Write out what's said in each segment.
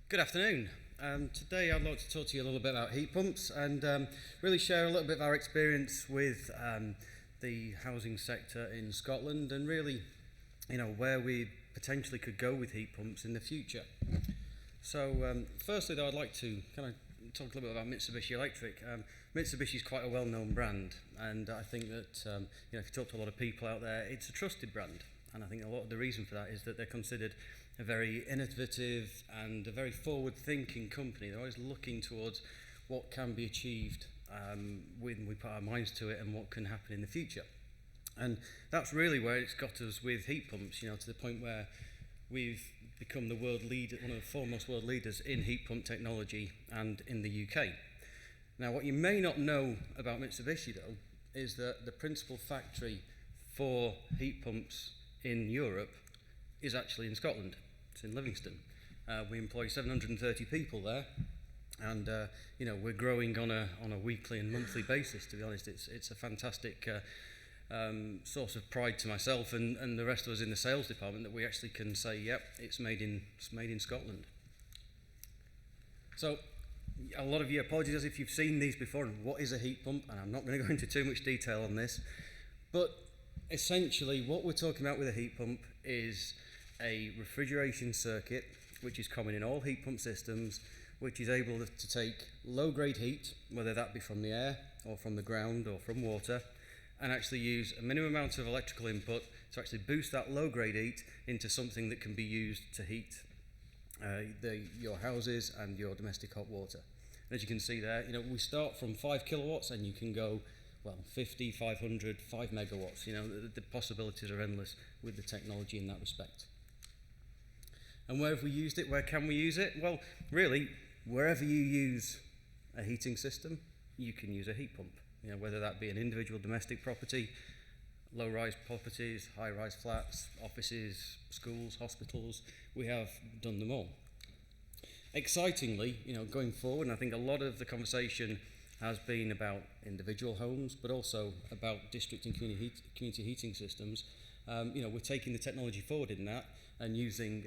Good afternoon. Today I'd like to talk to you a little bit about heat pumps and really share a little bit of our experience with the housing sector in Scotland and really, where we potentially could go with heat pumps in the future. So firstly though, I'd like to kind of talk a little bit about Mitsubishi Electric. Mitsubishi is quite a well-known brand, and I think that if you talk to a lot of people out there, it's a trusted brand. And I think a lot of the reason for that is that they're considered a very innovative and a very forward-thinking company. They're always looking towards what can be achieved when we put our minds to it and what can happen in the future. And that's really where it's got us with heat pumps, to the point where we've become the world leader, one of the foremost world leaders in heat pump technology and in the UK. Now, what you may not know about Mitsubishi, though, is that the principal factory for heat pumps in Europe is actually in Scotland. It's in Livingston. We employ 730 people there, and we're growing on a weekly and monthly basis. To be honest, it's a fantastic source of pride to myself and the rest of us in the sales department that we actually can say, yep, it's made in Scotland. So, a lot of you apologise if you've seen these before. And what is a heat pump? And I'm not going to go into too much detail on this, but essentially, what we're talking about with a heat pump is a refrigeration circuit, which is common in all heat pump systems, which is able to take low-grade heat, whether that be from the air or from the ground or from water, and actually use a minimum amount of electrical input to actually boost that low-grade heat into something that can be used to heat your houses and your domestic hot water. And as you can see there, we start from 5 kilowatts and you can go 50, 500, 5 megawatts. The possibilities are endless with the technology in that respect. And where have we used it? Where can we use it? Well, really, wherever you use a heating system, you can use a heat pump. Whether that be an individual domestic property, low-rise properties, high-rise flats, offices, schools, hospitals, we have done them all. Excitingly, going forward, and I think a lot of the conversation has been about individual homes, but also about district and community heating systems. We're taking the technology forward in that and using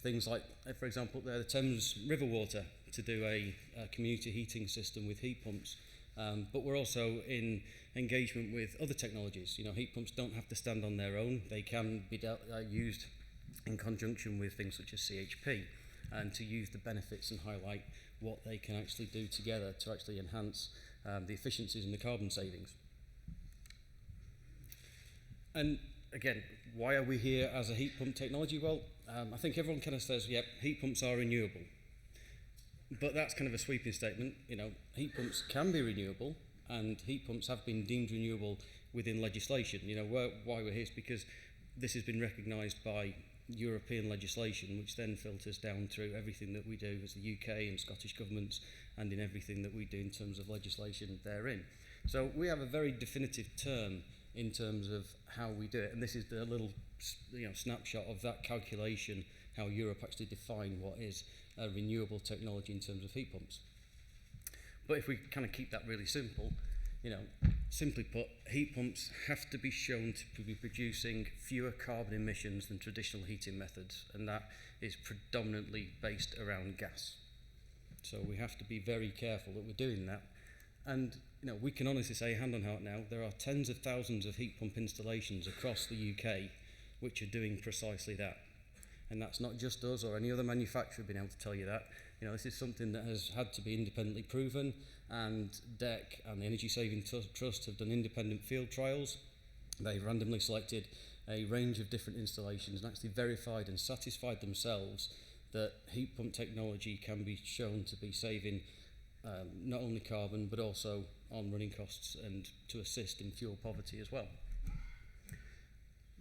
things like, for example, the Thames River water to do a community heating system with heat pumps. But we're also in engagement with other technologies. Heat pumps don't have to stand on their own. They can be used in conjunction with things such as CHP, and to use the benefits and highlight what they can actually do together to actually enhance the efficiencies and the carbon savings. And again, why are we here as a heat pump technology? Well, I think everyone kind of says, yep, heat pumps are renewable. But that's kind of a sweeping statement. Heat pumps can be renewable, and heat pumps have been deemed renewable within legislation. Why we're here is because this has been recognised by European legislation, which then filters down through everything that we do as the UK and Scottish governments, and in everything that we do in terms of legislation therein. So we have a very definitive term in terms of how we do it, and this is the little snapshot of that calculation, how Europe actually define what is a renewable technology in terms of heat pumps. But if we kind of keep that really simple, simply put, heat pumps have to be shown to be producing fewer carbon emissions than traditional heating methods, and that is predominantly based around gas. So we have to be very careful that we're doing that. And we can honestly say, hand on heart now, there are tens of thousands of heat pump installations across the UK which are doing precisely that. And that's not just us or any other manufacturer being able to tell you that. This is something that has had to be independently proven, and DEC and the Energy Saving Trust have done independent field trials. They've randomly selected a range of different installations and actually verified and satisfied themselves that heat pump technology can be shown to be saving not only carbon but also on running costs and to assist in fuel poverty as well.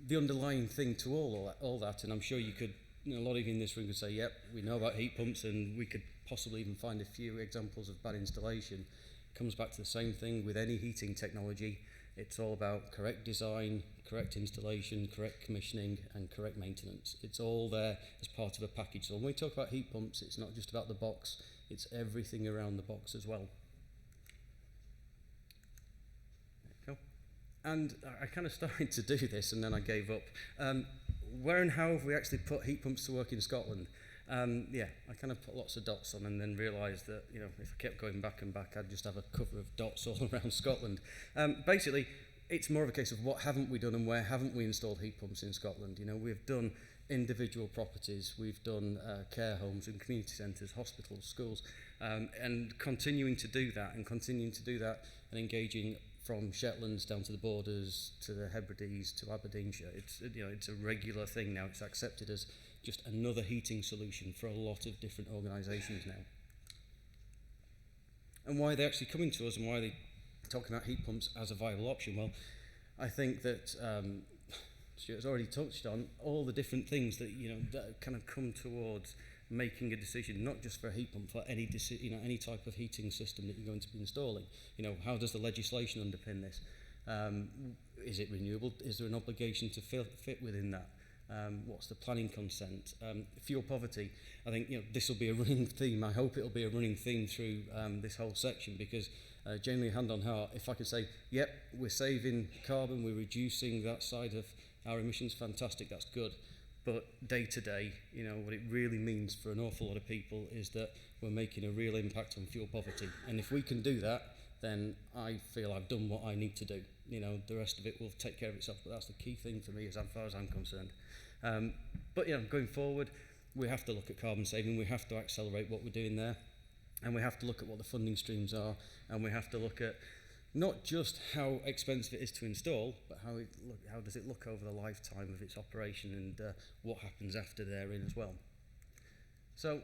The underlying thing to all that, and I'm sure you could, a lot of you in this room could say, yep, we know about heat pumps, and we could possibly even find a few examples of bad installation. It comes back to the same thing with any heating technology. It's all about correct design, correct installation, correct commissioning, and correct maintenance. It's all there as part of a package. So when we talk about heat pumps, it's not just about the box, it's everything around the box as well. And I kind of started to do this and then I gave up. Where and how have we actually put heat pumps to work in Scotland? Yeah, I kind of put lots of dots on and then realised that, you know, if I kept going back and back, I'd just have a cover of dots all around Scotland. Basically, it's more of a case of what haven't we done and where haven't we installed heat pumps in Scotland. You know, we've done individual properties, we've done care homes and community centres, hospitals, schools, and continuing to do that and engaging from Shetlands down to the borders, to the Hebrides, to Aberdeenshire. It's, you know, it's a regular thing now. It's accepted as just another heating solution for a lot of different organisations now. And why are they actually coming to us and why are they talking about heat pumps as a viable option? Well, I think that Stuart's already touched on all the different things that, you know, that kind of come towards making a decision, not just for a heat pump, for any any type of heating system that you're going to be installing. You know, how does the legislation underpin this? Is it renewable? Is there an obligation to fit within that? What's the planning consent? Fuel poverty. I think, you know, this will be a running theme. I hope it'll be a running theme through this whole section, because genuinely, hand on heart, if I could say, yep, we're saving carbon, we're reducing that side of our emissions, fantastic, that's good. But day to day, you know, what it really means for an awful lot of people is that we're making a real impact on fuel poverty. And if we can do that, then I feel I've done what I need to do. You know, the rest of it will take care of itself. But that's the key thing for me, as far as I'm concerned. But, you know, going forward, we have to look at carbon saving. We have to accelerate what we're doing there. And we have to look at what the funding streams are. And we have to look at not just how expensive it is to install, but how does it look over the lifetime of its operation, and what happens after they're in as well. So,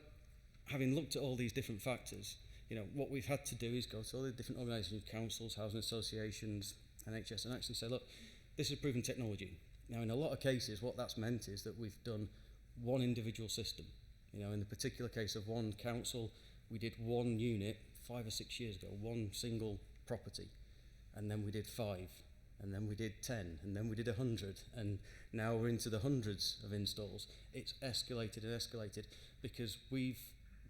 having looked at all these different factors, you know, what we've had to do is go to all the different organisations, councils, housing associations, NHS, and actually say, look, this is a proven technology. Now, in a lot of cases, what that's meant is that we've done one individual system. You know, in the particular case of one council, we did one unit 5 or 6 years ago, one single property. And then we did 5, and then we did 10, and then we did 100, and now we're into the hundreds of installs. It's escalated and escalated because we've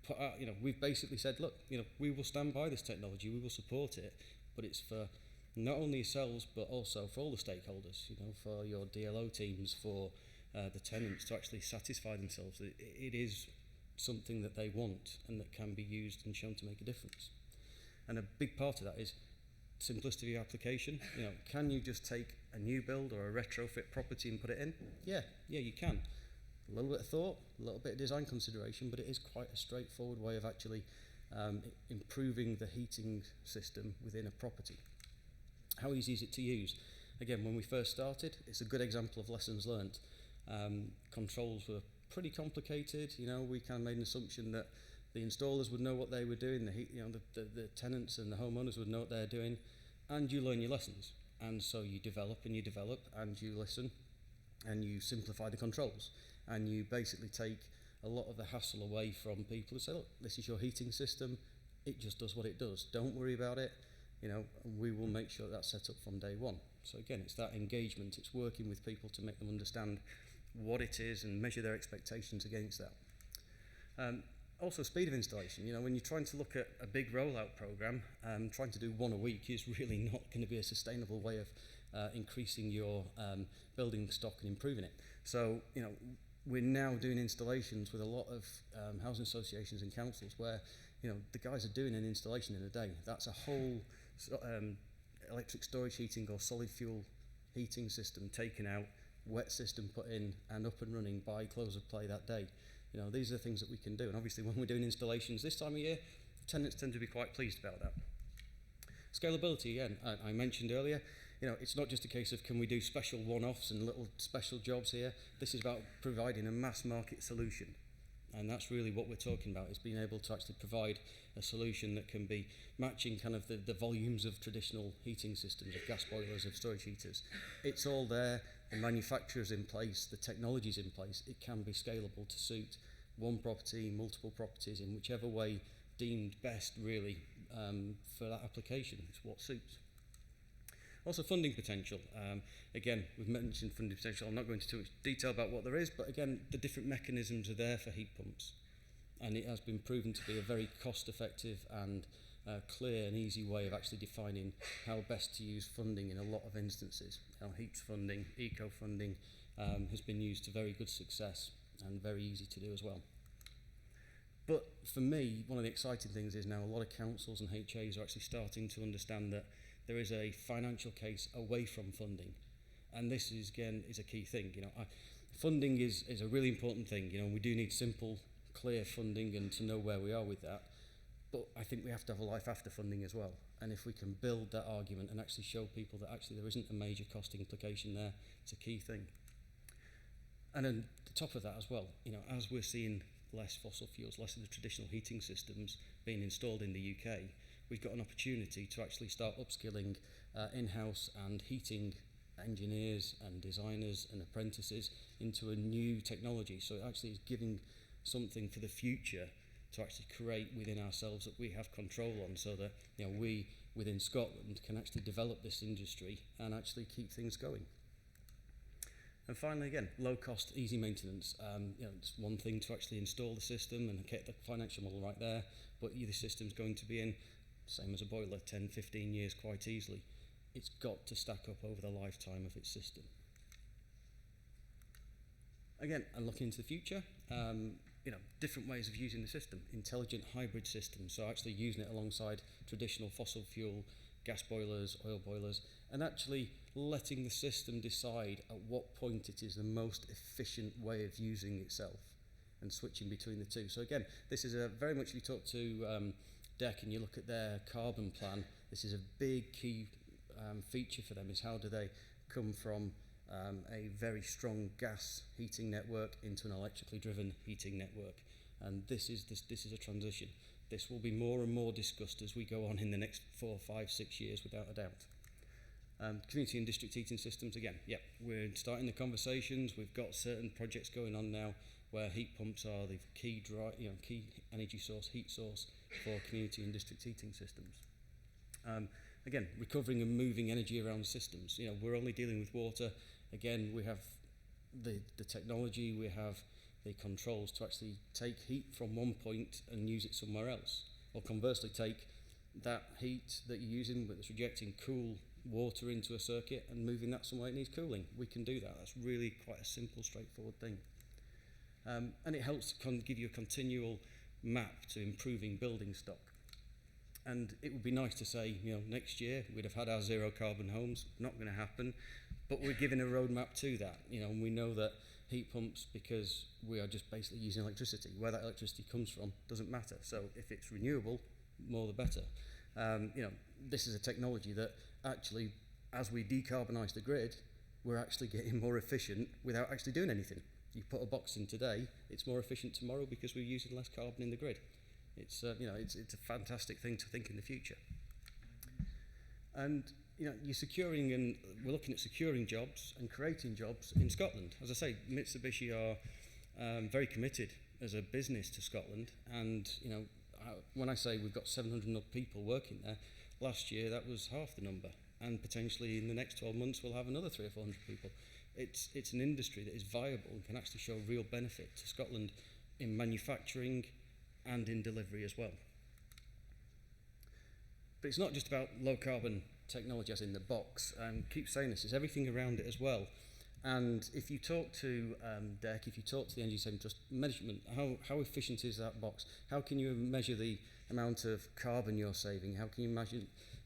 put out, you know, we've basically said, look, you know, we will stand by this technology, we will support it, but it's for not only yourselves, but also for all the stakeholders, you know, for your DLO teams, for the tenants to actually satisfy themselves. It is something that they want and that can be used and shown to make a difference. And a big part of that is simplicity of your application. You know, can you just take a new build or a retrofit property and put it in? Yeah, you can. A little bit of thought, a little bit of design consideration, but it is quite a straightforward way of actually improving the heating system within a property. How easy is it to use? Again, when we first started, it's a good example of lessons learned. Controls were pretty complicated. You know, we kind of made an assumption that the installers would know what they were doing, the tenants and the homeowners would know what they're doing, and you learn your lessons. And so you develop and you listen, and you simplify the controls. And you basically take a lot of the hassle away from people who say, look, this is your heating system, it just does what it does. Don't worry about it, you know, and we will make sure that's set up from day one. So again, it's that engagement, it's working with people to make them understand what it is and measure their expectations against that. Also, speed of installation. You know, when you're trying to look at a big rollout program, trying to do one a week is really not going to be a sustainable way of increasing your building stock and improving it. So, you know, we're now doing installations with a lot of housing associations and councils where, you know, the guys are doing an installation in a day. That's a whole electric storage heating or solid fuel heating system taken out, wet system put in, and up and running by close of play that day. You know, these are things that we can do, and obviously when we're doing installations this time of year, tenants tend to be quite pleased about that. Scalability, again, I mentioned earlier, you know, it's not just a case of can we do special one-offs and little special jobs here. This is about providing a mass market solution, and that's really what we're talking about, is being able to actually provide a solution that can be matching kind of the volumes of traditional heating systems, of gas boilers, of storage heaters. It's all there. The manufacturer's in place, the technology's in place. It can be scalable to suit one property, multiple properties, in whichever way deemed best, really, for that application. It's what suits. Also, funding potential. Again, we've mentioned funding potential. I'm not going into too much detail about what there is, but again, the different mechanisms are there for heat pumps. And it has been proven to be a very cost-effective and clear and easy way of actually defining how best to use funding in a lot of instances. HEAPS funding, eco funding has been used to very good success and very easy to do as well. But for me, one of the exciting things is now a lot of councils and HAs are actually starting to understand that there is a financial case away from funding. And this is, again, is a key thing. Funding is a really important thing. We do need simple, clear funding and to know where we are with that. But I think we have to have a life after funding as well. And if we can build that argument and actually show people that actually there isn't a major cost implication there, it's a key thing. And on the top of that as well, as we're seeing less fossil fuels, less of the traditional heating systems being installed in the UK, we've got an opportunity to actually start upskilling in-house and heating engineers and designers and apprentices into a new technology. So it actually is giving something for the future to actually create within ourselves that we have control on, so that we within Scotland can actually develop this industry and actually keep things going. And finally, again, low cost, easy maintenance. It's one thing to actually install the system and get the financial model right there, but the system's going to be in, same as a boiler, 10, 15 years quite easily. It's got to stack up over the lifetime of its system. Again, and looking into the future, different ways of using the system, intelligent hybrid systems, so actually using it alongside traditional fossil fuel, gas boilers, oil boilers, and actually letting the system decide at what point it is the most efficient way of using itself and switching between the two. So again, this is very much, you talk to DEC and you look at their carbon plan, this is a big key feature for them, is how do they come from a very strong gas heating network into an electrically driven heating network. And this is a transition. This will be more and more discussed as we go on in the next 4, 5, 6 years, without a doubt. Community and district heating systems, again, we're starting the conversations. We've got certain projects going on now where heat pumps are the key energy source, heat source for community and district heating systems. Again, recovering and moving energy around systems. We're only dealing with water. Again, we have the technology, we have the controls to actually take heat from one point and use it somewhere else. Or conversely, take that heat that you're using but it's rejecting cool water into a circuit and moving that somewhere it needs cooling. We can do that. That's really quite a simple, straightforward thing. And it helps to give you a continual map to improving building stock. And it would be nice to say, next year we'd have had our zero carbon homes. Not going to happen, but we're giving a roadmap to that. And we know that heat pumps, because we are just basically using electricity. Where that electricity comes from doesn't matter. So if it's renewable, more the better. This is a technology that actually, as we decarbonise the grid, we're actually getting more efficient without actually doing anything. You put a box in today, it's more efficient tomorrow because we're using less carbon in the grid. It's a fantastic thing to think in the future. And you're securing, and we're looking at securing jobs and creating jobs in Scotland. As I say, Mitsubishi are very committed as a business to Scotland, and when I say we've got 700 odd people working there, last year that was half the number, and potentially in the next 12 months we'll have another 300 or 400 people. It's an industry that is viable and can actually show real benefit to Scotland in manufacturing and in delivery as well. But it's not just about low carbon technology as in the box. Keep saying this, it's everything around it as well. And if you talk to DEC, if you talk to the Energy Saving Trust, measurement, how efficient is that box? How can you measure the amount of carbon you're saving? How can you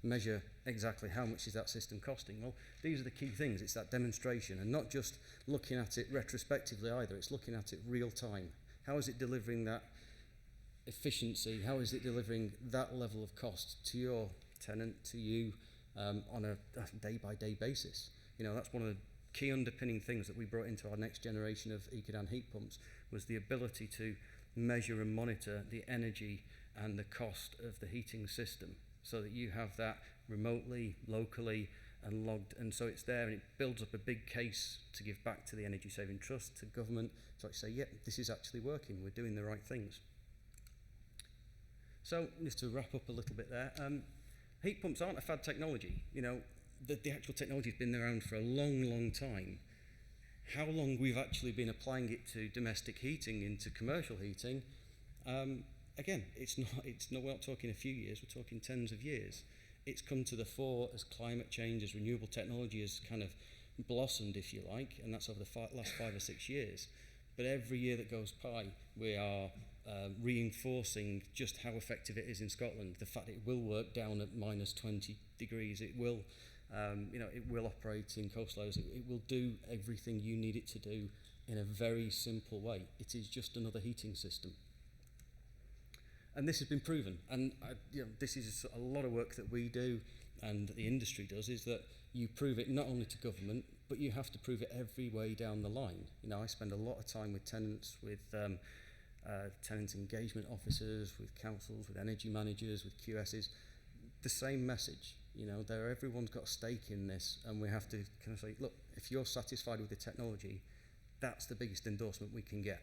measure exactly how much is that system costing? Well, these are the key things. It's that demonstration, and not just looking at it retrospectively either. It's looking at it real time. How is it delivering that efficiency? How is it delivering that level of cost to your tenant, to you, on a day-by-day basis? That's one of the key underpinning things that we brought into our next generation of Ecodan heat pumps, was the ability to measure and monitor the energy and the cost of the heating system, so that you have that remotely, locally, and logged, and so it's there, and it builds up a big case to give back to the Energy Saving Trust, to government, to actually say, this is actually working, we're doing the right things. So, just to wrap up a little bit there, heat pumps aren't a fad technology. The actual technology has been around for a long, long time. How long we've actually been applying it to domestic heating, into commercial heating, again, we're not talking a few years, we're talking tens of years. It's come to the fore as climate change, as renewable technology has kind of blossomed, if you like, and that's over the last 5 or 6 years. But every year that goes by, we are reinforcing just how effective it is in Scotland. The fact it will work down at minus 20 degrees, it will, it will operate in coastal areas, it will do everything you need it to do in a very simple way. It is just another heating system. And this has been proven, and this is a lot of work that we do and the industry does, is that you prove it not only to government, but you have to prove it every way down the line. I spend a lot of time with tenants, with tenant engagement officers, with councils, with energy managers, with QSs. The same message, everyone's got a stake in this, and we have to kind of say, look, if you're satisfied with the technology, that's the biggest endorsement we can get.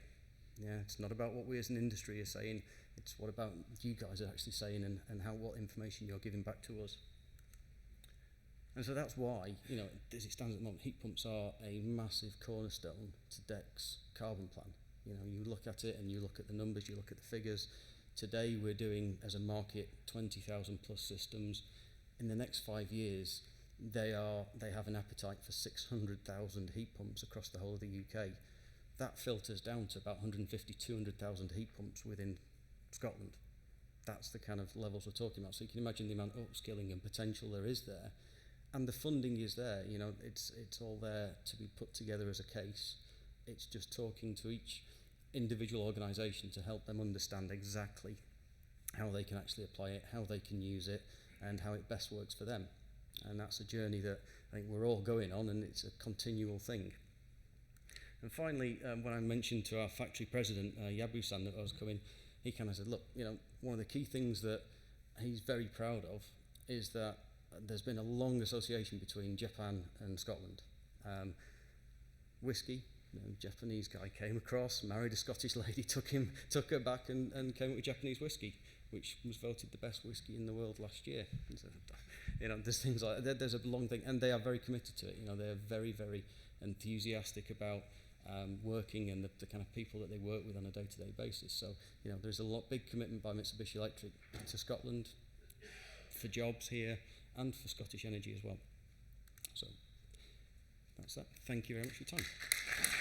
Yeah, it's not about what we as an industry are saying, it's what about you guys are actually saying, and what information you're giving back to us. And so that's why, as it stands at the moment, heat pumps are a massive cornerstone to DEC's carbon plan. You look at it and you look at the numbers, you look at the figures. Today we're doing, as a market, 20,000 plus systems. In the next 5 years, they have an appetite for 600,000 heat pumps across the whole of the UK. That filters down to about 150, 200,000 heat pumps within Scotland. That's the kind of levels we're talking about. So you can imagine the amount of upskilling and potential there is there. And the funding is there, it's all there to be put together as a case. It's just talking to each individual organisation to help them understand exactly how they can actually apply it, how they can use it, and how it best works for them. And that's a journey that I think we're all going on, and it's a continual thing. And finally, when I mentioned to our factory president, Yabu-san, that I was coming, he kind of said, look, one of the key things that he's very proud of is that there's been a long association between Japan and Scotland. Whiskey, Japanese guy came across, married a Scottish lady, took her back and came up with Japanese whiskey, which was voted the best whiskey in the world last year. So, there's things like that. There's a long thing, and they are very committed to it. They're very, very enthusiastic about working and the kind of people that they work with on a day-to-day basis. So, there's a big commitment by Mitsubishi Electric to Scotland, for jobs here, and for Scottish Energy as well. So that's that. Thank you very much for your time.